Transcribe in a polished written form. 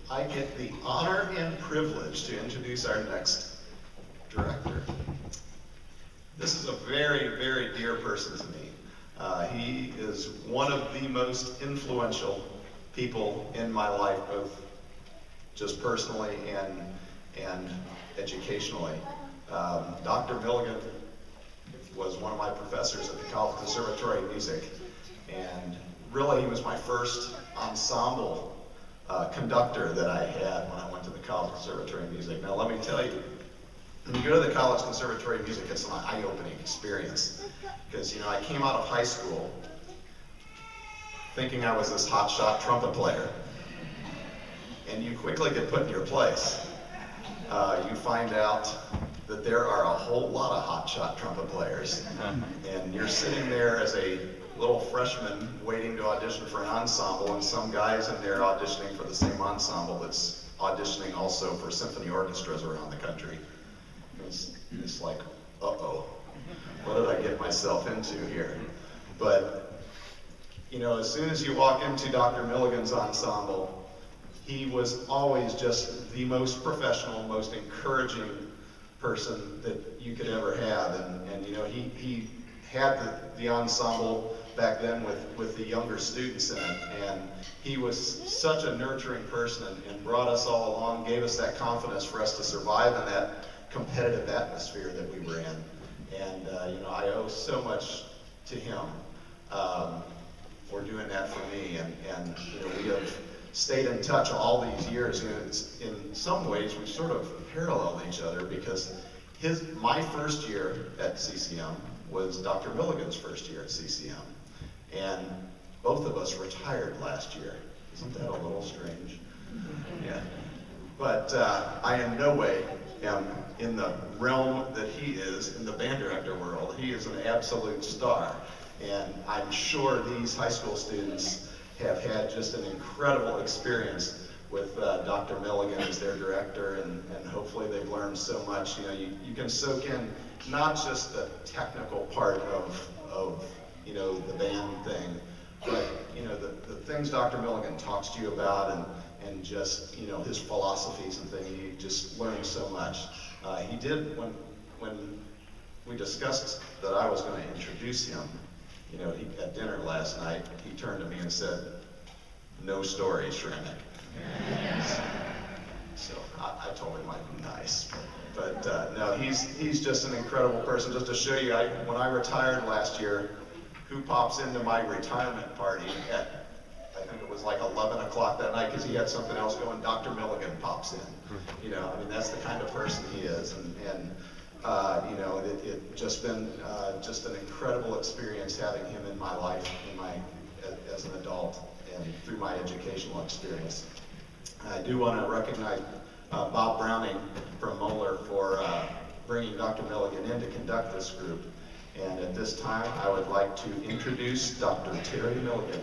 I get the honor and privilege to introduce our next director. This is a very, very dear person to me. He is one of the most influential people in my life, both just personally and educationally. Dr. Milligan was one of my professors at the College-Conservatory of Music, and really he was my first ensemble conductor that I had when I went to the College-Conservatory of Music. Now let me tell you, when you go to the College-Conservatory of Music, it's an eye-opening experience. Because, you know, I came out of high school thinking I was this hotshot trumpet player. And you quickly get put in your place. You find out that there are a whole lot of hotshot trumpet players. And you're sitting there as a little freshman waiting to audition for an ensemble, and some guys in there auditioning for the same ensemble that's auditioning also for symphony orchestras around the country. It's like, uh-oh, what did I get myself into here? But, you know, as soon as you walk into Dr. Milligan's ensemble, he was always just the most professional, most encouraging person that you could ever have. And you know, he had the ensemble back then with the younger students in it, and he was such a nurturing person and brought us all along, gave us that confidence for us to survive in that competitive atmosphere that we were in. And you know, I owe so much to him for doing that for me. And you know, we have stayed in touch all these years. You know, in some ways we sort of paralleled each other, because my first year at CCM was Dr. Milligan's first year at CCM. And both of us retired last year. Isn't that a little strange? Yeah. But I in no way am in the realm that he is in the band director world. He is an absolute star. And I'm sure these high school students have had just an incredible experience with Dr. Milligan as their director, and hopefully they've learned so much. You know, you can soak in not just the technical part of you know, the band thing, but you know, the things Dr. Milligan talks to you about, and just, you know, his philosophies and things. You just learn so much. He did, when we discussed that I was going to introduce him, you know, at dinner last night, he turned to me and said, "No stories, Shremek." So I told him I'd be nice, but no, he's just an incredible person. Just to show you, when I retired last year, who pops into my retirement party at, I think it was like 11 o'clock that night, because he had something else going? Dr. Milligan pops in. You know, I mean, that's the kind of person he is, and you know, it just been just an incredible experience having him in my life, as an adult, and through my educational experience. I do want to recognize Bob Browning from Moeller for bringing Dr. Milligan in to conduct this group. And at this time, I would like to introduce Dr. Terry Milligan.